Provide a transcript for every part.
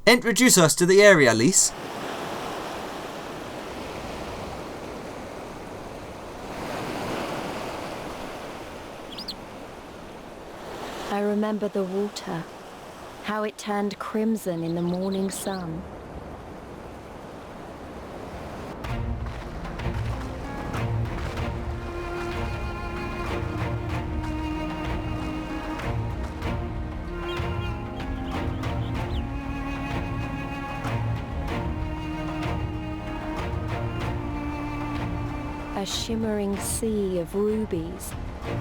Introduce us to the area, Lise. I remember the water, how it turned crimson in the morning sun. A shimmering sea of rubies,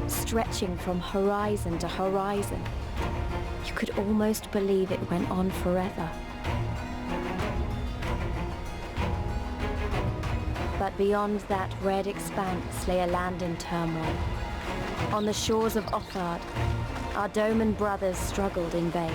stretching from horizon to horizon. You could almost believe it went on forever. But beyond that red expanse lay a land in turmoil. On the shores of Othard, our Doman brothers struggled in vain.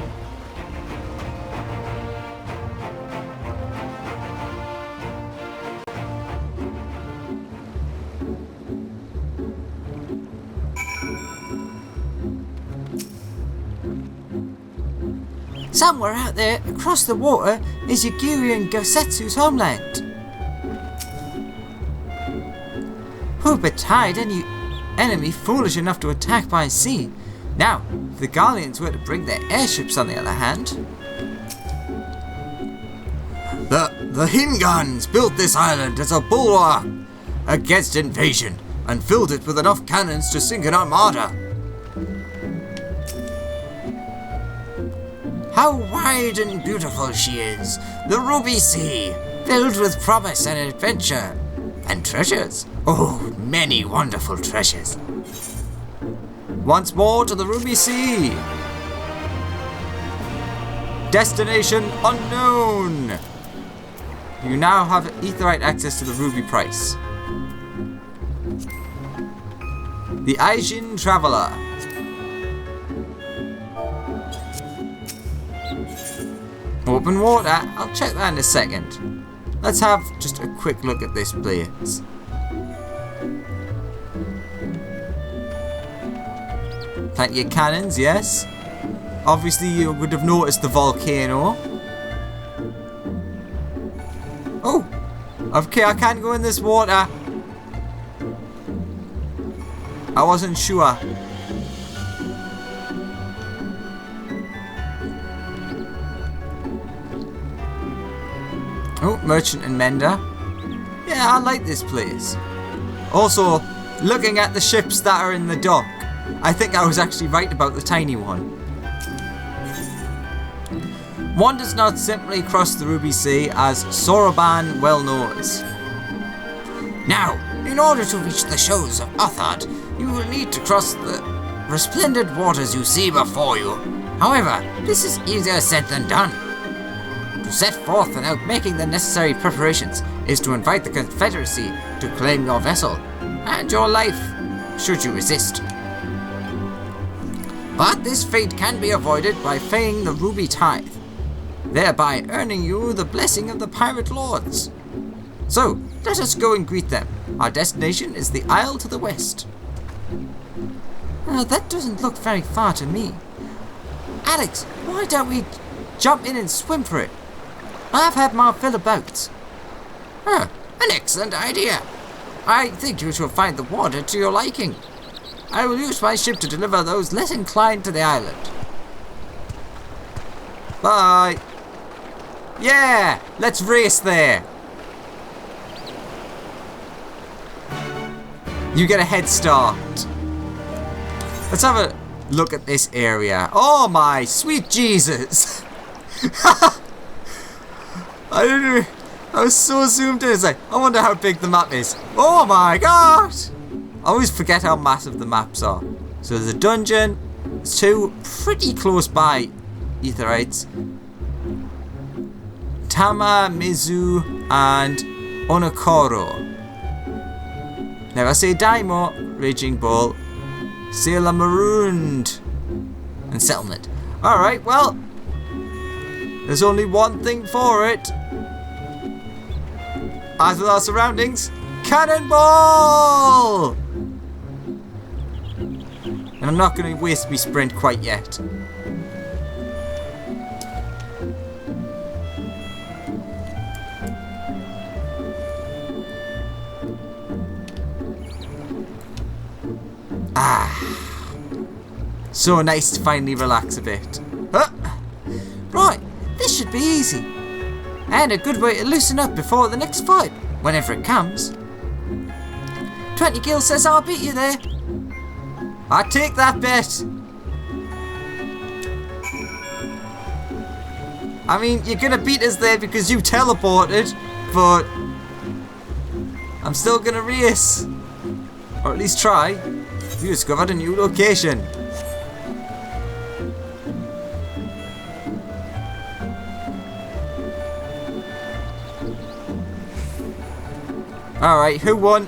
Somewhere out there, across the water, is Yagiri and Gosetsu's homeland. Who betide any enemy foolish enough to attack by sea? Now, if the Gallians were to bring their airships on the other hand... The Hingans built this island as a bulwark against invasion and filled it with enough cannons to sink an armada. How wide and beautiful she is, the Ruby Sea, filled with promise and adventure, and treasures. Oh, many wonderful treasures. Once more to the Ruby Sea. Destination unknown. You now have aetheryte access to the Ruby Price. The Aijin Traveller. Open water, I'll check that in a second. Let's have just a quick look at this place. Plenty of cannons, yes. Obviously you would have noticed the volcano. Oh, okay, I can't go in this water. I wasn't sure. Oh, Merchant and Mender. Yeah, I like this place. Also, looking at the ships that are in the dock, I think I was actually right about the tiny one. One does not simply cross the Ruby Sea, as Soroban well knows. Now, in order to reach the shores of Othard, you will need to cross the resplendent waters you see before you. However, this is easier said than done. To set forth without making the necessary preparations is to invite the Confederacy to claim your vessel and your life, should you resist. But this fate can be avoided by paying the Ruby Tithe, thereby earning you the blessing of the Pirate Lords. So, let us go and greet them. Our destination is the Isle to the west. That doesn't look very far to me. Alex, why don't we jump in and swim for it? I've had my fill of boats. An excellent idea. I think you shall find the water to your liking. I will use my ship to deliver those less inclined to the island. Bye. Yeah, let's race there. You get a head start. Let's have a look at this area. Oh my sweet Jesus. I was so zoomed in. It's like, I wonder how big the map is. Oh my god! I always forget how massive the maps are. So there's a dungeon. There's two pretty close by aetherytes. Tama, Mizu, and Onokoro. Now I say Daimo, Raging Bull, Sailor Marooned, and Settlement. Alright, well, there's only one thing for it. As with our surroundings, cannonball! And I'm not going to waste my sprint quite yet. So nice to finally relax a bit. Huh. Right, this should be easy. And a good way to loosen up before the next fight, whenever it comes. 20 gil says I'll beat you there. I take that bet. I mean, you're gonna beat us there because you teleported, but I'm still gonna race. Or at least try. You discovered a new location. Alright, who won?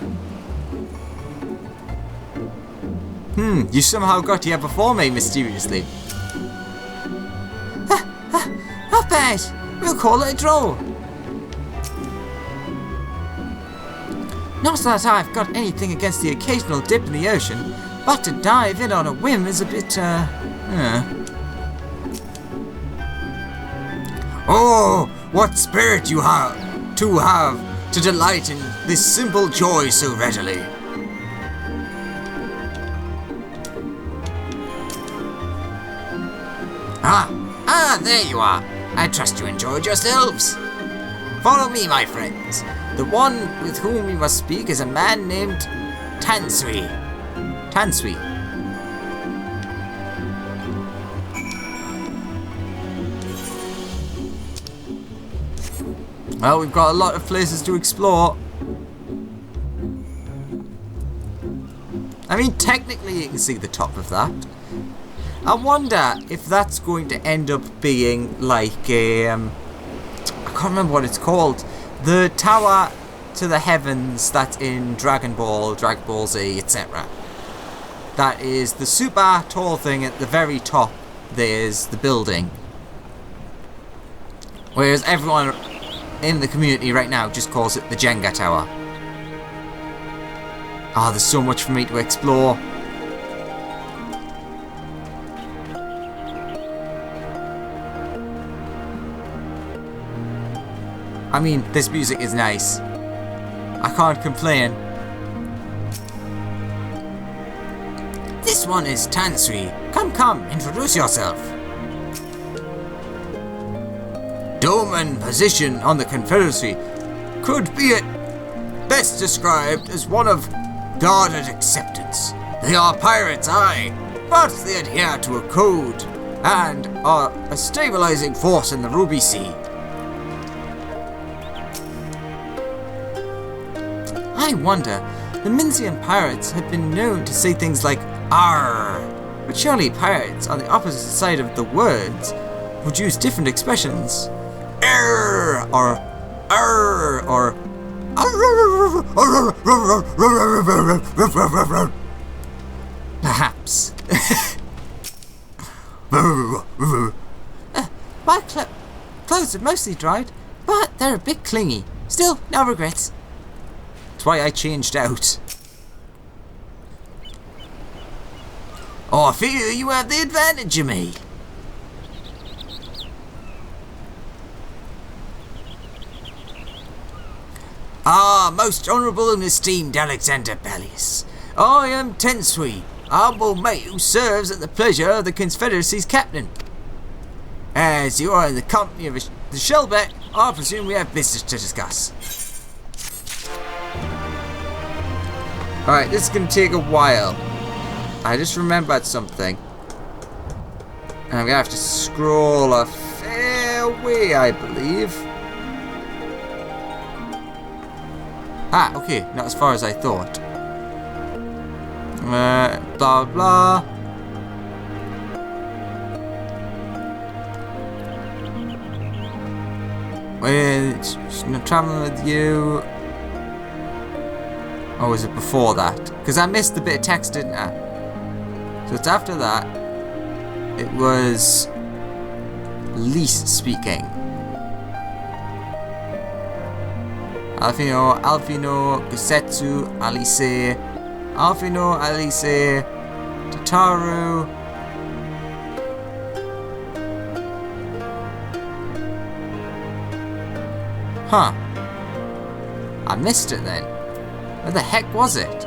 You somehow got here before me, mysteriously. Not bad. We'll call it a draw. Not that I've got anything against the occasional dip in the ocean, but to dive in on a whim is a bit, Oh, what spirit you have to delight in this simple joy so readily. There you are. I trust you enjoyed yourselves. Follow me, my friends. The one with whom we must speak is a man named Tansui. Tansui. Well, we've got a lot of places to explore. I mean, technically you can see the top of that. I wonder if that's going to end up being like a... I can't remember what it's called. The tower to the heavens that's in Dragon Ball Z, etc. That is the super tall thing at the very top. There's the building. Whereas everyone in the community right now just calls it the Jenga Tower. Ah, there's so much for me to explore. I mean, this music is nice. I can't complain. This one is Tansui. Come, introduce yourself. Dome and position on the Confederacy could be best described as one of guarded acceptance. They are pirates, aye, but they adhere to a code and are a stabilizing force in the Ruby Sea. I wonder, the Minzian pirates had been known to say things like "arr," but surely pirates on the opposite side of the words would use different expressions. "Arr" or "arr" or perhaps. My clothes are mostly dried, but they're a bit clingy. Still, no regrets. That's why I changed out. Oh, I feel you have the advantage of me. Ah, most honourable and esteemed Alexander Bellius. I am Tansui, humble mate who serves at the pleasure of the Confederacy's captain. As you are in the company of the Shellback, I presume we have business to discuss. Alright, this is going to take a while. I just remembered something. And I'm going to have to scroll a fair way, I believe. Ah, okay, not as far as I thought. Blah blah. We're traveling with you. Or was it before that? Because I missed the bit of text, didn't I? So it's after that. It was Lise speaking. Alfino, Gusetsu, Alice, Alfino, Alice, Tataru. Huh. I missed it then. Where the heck was it?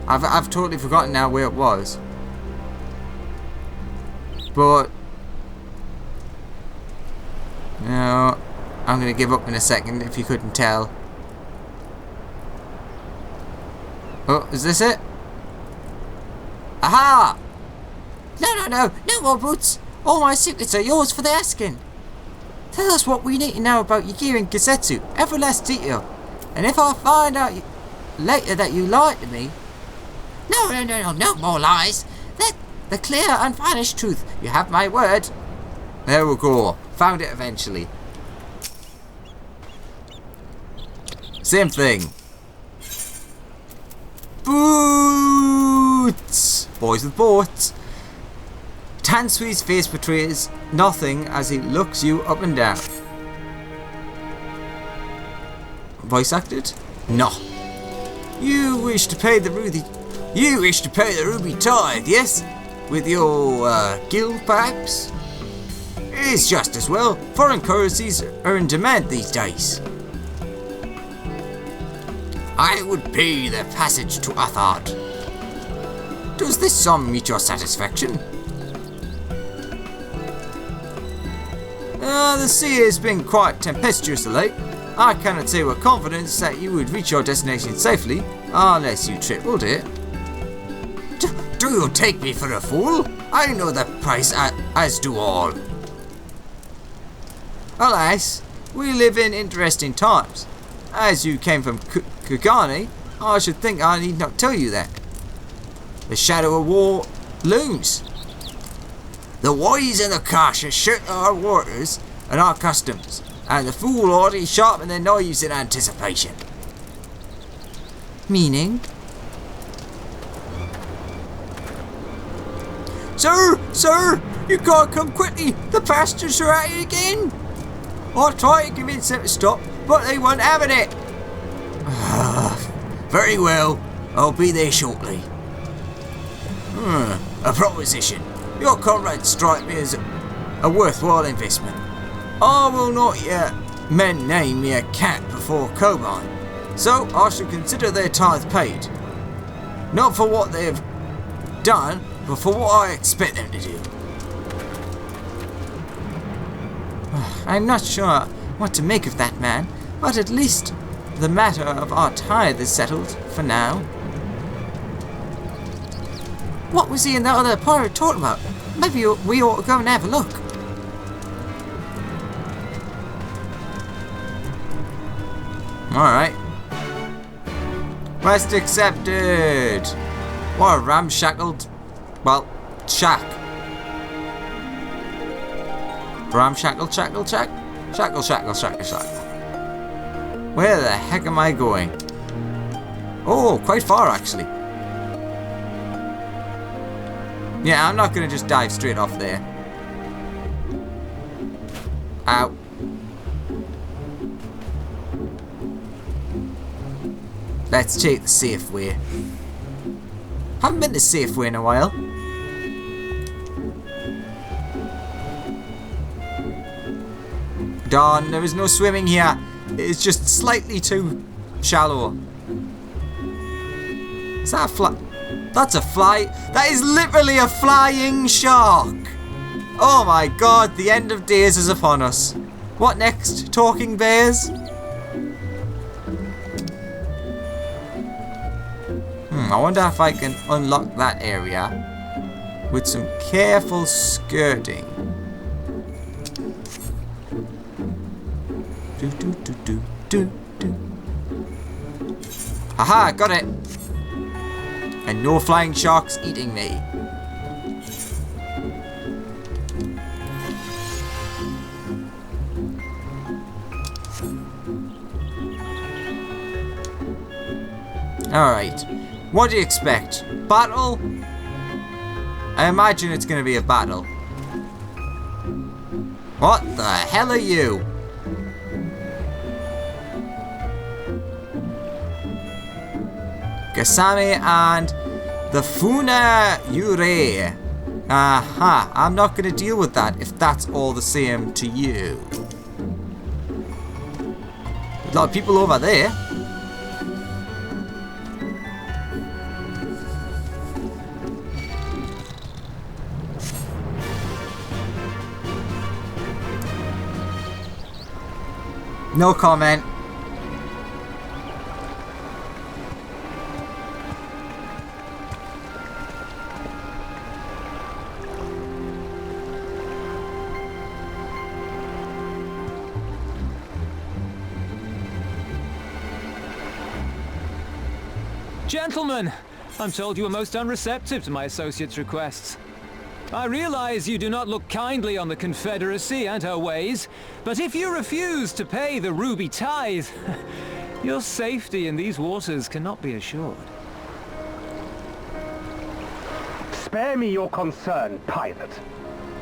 I've totally forgotten now where it was. But no, I'm gonna give up in a second if you couldn't tell. Oh, is this it? Aha! No more boots! All my secrets are yours for the asking. Tell us what we need to know about your gear in Gazetsu, every last detail. And if I find out later that you lied to me... No more lies. That's the clear, unvarnished truth. You have my word. There we go. Found it eventually. Same thing. Boots! Boys with boats. Tansui's face betrays nothing as he looks you up and down. Voice acted? No. You wish to pay the ruby tithe, yes? With your guild, perhaps? It's just as well. Foreign currencies are in demand these days. I would pay the passage to Athard. Does this sum meet your satisfaction? The sea has been quite tempestuous of late. I cannot say with confidence that you would reach your destination safely, unless you tripled it. Do you take me for a fool? I know the price as do all. Alas, we live in interesting times. As you came from Kugani, I should think I need not tell you that. The shadow of war looms. The wise and the cautious shirk our waters and our customs, and the foolhardy sharpen their knives in anticipation. Meaning? Sir, you gotta come quickly. The bastards are at it again. I tried to convince them to stop, but they weren't having it. Very well, I'll be there shortly. A proposition. Your comrades strike me as a worthwhile investment. I will not yet name me a cat before Koban, so I shall consider their tithe paid. Not for what they have done, but for what I expect them to do. I'm not sure what to make of that man, but at least the matter of our tithe is settled for now. What was he and that other pirate talking about? Maybe we ought to go and have a look. Alright. Quest accepted. What a ramshackled... well, shack. Ramshackle, shackle. Where the heck am I going? Oh, quite far actually. Yeah, I'm not going to just dive straight off there. Ow. Let's take the safe way. Haven't been the safe way in a while. Darn, there is no swimming here. It's just slightly too shallow. Is that a fly? That's a fly. That is literally a flying shark. Oh my god, the end of days is upon us. What next? Talking bears? I wonder if I can unlock that area with some careful skirting. Aha, got it. And no flying sharks eating me. Alright. What do you expect? Battle? I imagine it's going to be a battle. What the hell are you? Kasame and the Funa Yurei. Aha, I'm not going to deal with that if that's all the same to you. A lot of people over there. No comment. Gentlemen, I'm told you were most unreceptive to my associate's requests. I realize you do not look kindly on the Confederacy and her ways, but if you refuse to pay the ruby tithe, your safety in these waters cannot be assured. Spare me your concern, pirate.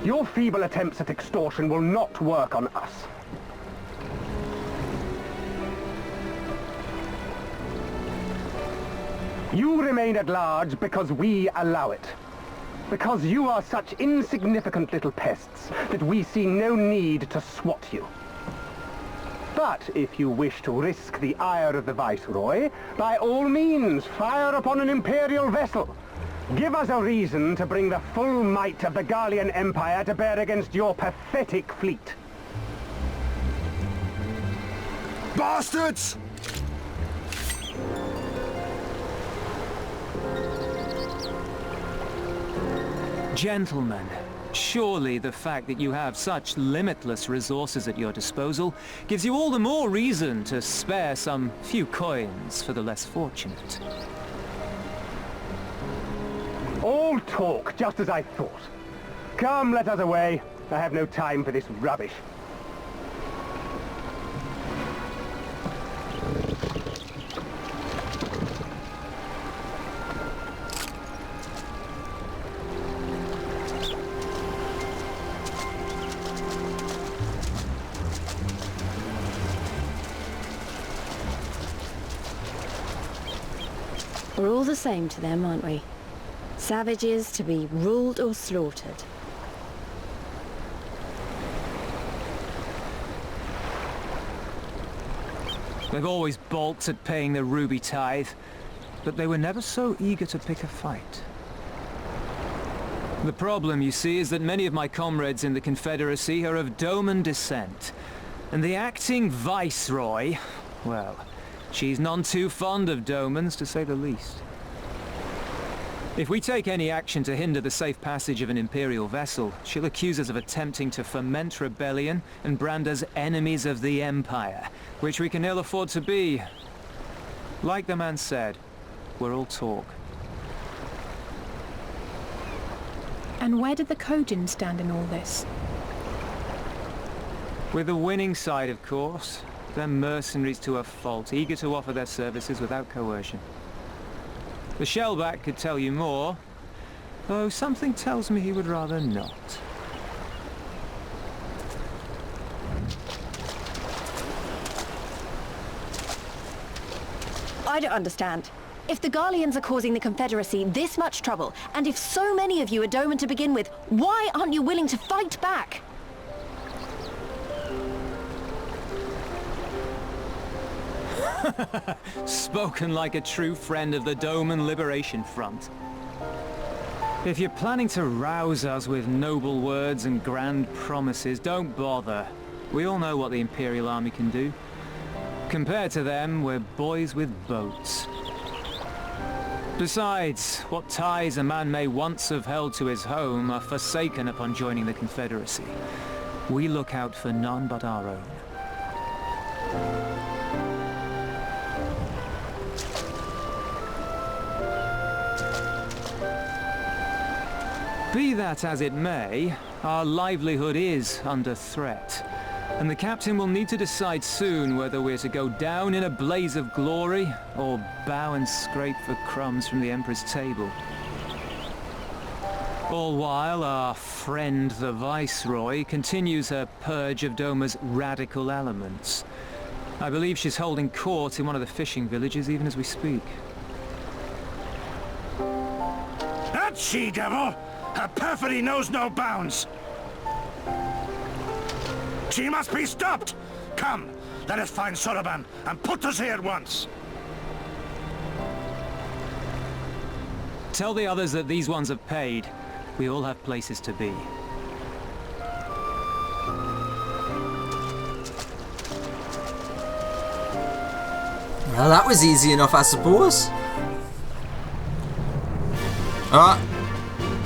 Your feeble attempts at extortion will not work on us. You remain at large because we allow it. Because you are such insignificant little pests that we see no need to swat you. But if you wish to risk the ire of the Viceroy, by all means fire upon an Imperial vessel. Give us a reason to bring the full might of the Garlean Empire to bear against your pathetic fleet. Bastards! Gentlemen, surely the fact that you have such limitless resources at your disposal gives you all the more reason to spare some few coins for the less fortunate. All talk, just as I thought. Come, let us away. I have no time for this rubbish. We're all the same to them, aren't we? Savages to be ruled or slaughtered. They've always balked at paying the ruby tithe, but they were never so eager to pick a fight. The problem, you see, is that many of my comrades in the Confederacy are of Doman descent, and the acting Viceroy, well, she's none too fond of Domans, to say the least. If we take any action to hinder the safe passage of an Imperial vessel, she'll accuse us of attempting to foment rebellion and brand us enemies of the Empire, which we can ill afford to be. Like the man said, we're all talk. And where did the Kojin stand in all this? With the winning side, of course. They're mercenaries to a fault, eager to offer their services without coercion. The Shellback could tell you more, though something tells me he would rather not. I don't understand. If the Garleans are causing the Confederacy this much trouble, and if so many of you are Doman to begin with, why aren't you willing to fight back? Spoken like a true friend of the Doman Liberation Front. If you're planning to rouse us with noble words and grand promises, don't bother. We all know what the Imperial Army can do. Compared to them, we're boys with boats. Besides, what ties a man may once have held to his home are forsaken upon joining the Confederacy. We look out for none but our own. Be that as it may, our livelihood is under threat, and the captain will need to decide soon whether we're to go down in a blaze of glory or bow and scrape for crumbs from the Emperor's table. All while our friend the Viceroy continues her purge of Doma's radical elements. I believe she's holding court in one of the fishing villages even as we speak. That she-devil! Her perfidy knows no bounds! She must be stopped! Come, let us find Soroban and put us here at once! Tell the others that these ones have paid. We all have places to be. Well, that was easy enough, I suppose. Ah,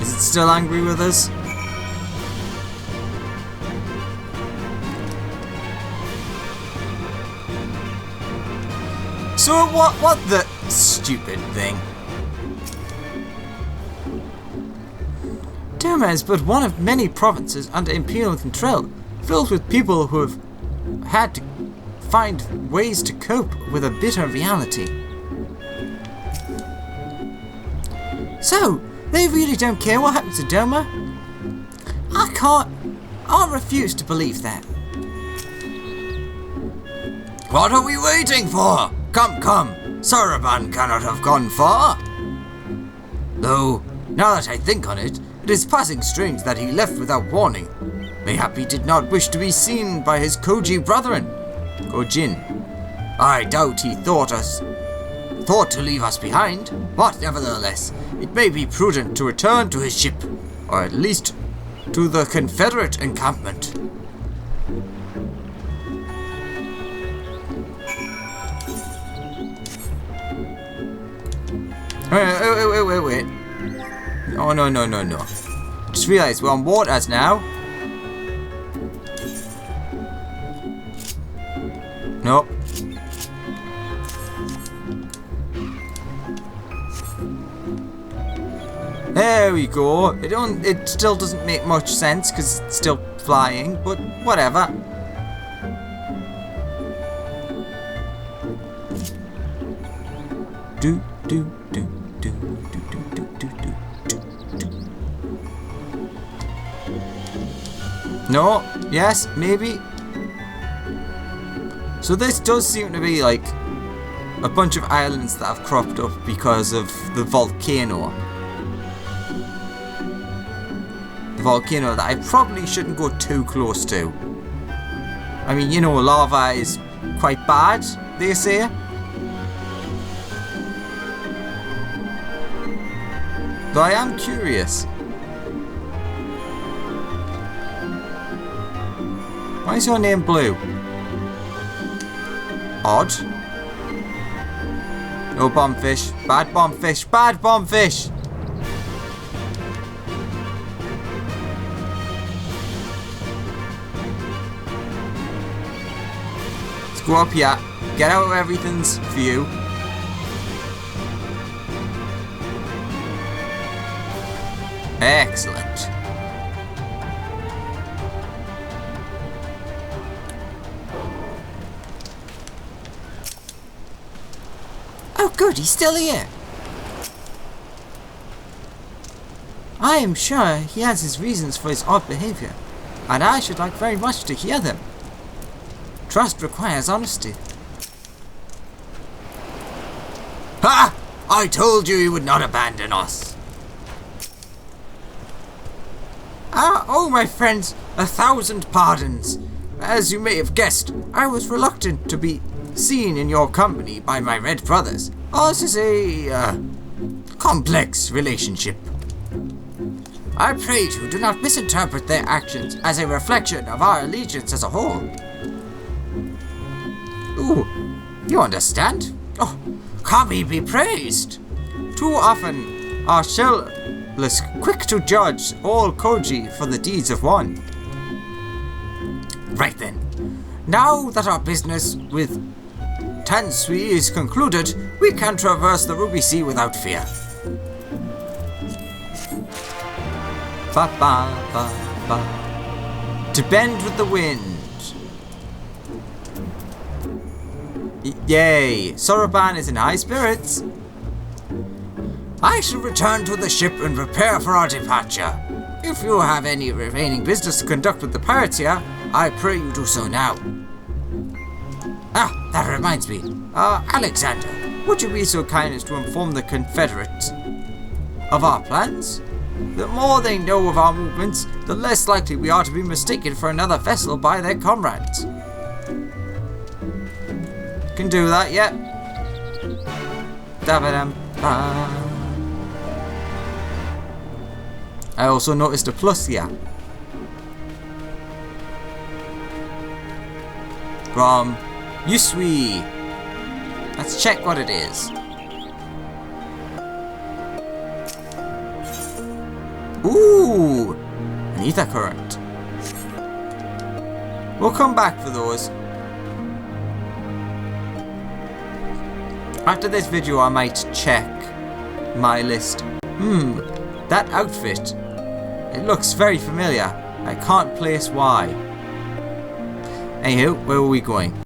is it still angry with us? So what the stupid thing? Doma is but one of many provinces under Imperial control, filled with people who have had to find ways to cope with a bitter reality. So, they really don't care what happens to Doma? I refuse to believe that. What are we waiting for? Come, come, Soroban cannot have gone far. Though, now that I think on it, it is passing strange that he left without warning. Mayhap he did not wish to be seen by his Koji brethren. Kojin. I doubt he thought to leave us behind, but nevertheless, it may be prudent to return to his ship, or at least to the Confederate encampment. Wait. Oh, no. Just realised we're on waters now. Nope. There we go. It still doesn't make much sense because it's still flying, but whatever. Do. No, yes, maybe. So this does seem to be like a bunch of islands that have cropped up because of the volcano. The volcano that I probably shouldn't go too close to. I mean, you know, lava is quite bad, they say. Though I am curious. Why is your name blue? Odd. No bombfish. Bad bombfish. Bad bombfish! Let's go up here. Get out of everything's view. Excellent. Oh good, he's still here. I am sure he has his reasons for his odd behavior, and I should like very much to hear them. Trust requires honesty. Ha! I told you he would not abandon us. Oh, my friends, 1,000 pardons. As you may have guessed, I was reluctant to be seen in your company by my red brothers. Ours is a, complex relationship. I pray you do not misinterpret their actions as a reflection of our allegiance as a whole. Ooh, you understand? Oh, Kami be praised. Too often are shell-less quick to judge all Koji for the deeds of one. Right then, now that our business with Tansui is concluded, we can traverse the Ruby Sea without fear. Ba ba ba ba. To bend with the wind. Yay! Soroban is in high spirits. I shall return to the ship and prepare for our departure. If you have any remaining business to conduct with the pirates here, I pray you do so now. Ah, that reminds me. Alexander, would you be so kind as to inform the Confederates of our plans? The more they know of our movements, the less likely we are to be mistaken for another vessel by their comrades. Can do that, yeah. Da-ba-dum-ba. I also noticed a plus here. From Yusui. Let's check what it is. Ooh! An ether current. We'll come back for those. After this video I might check my list. That outfit. It looks very familiar. I can't place why. Anywho, where were we going?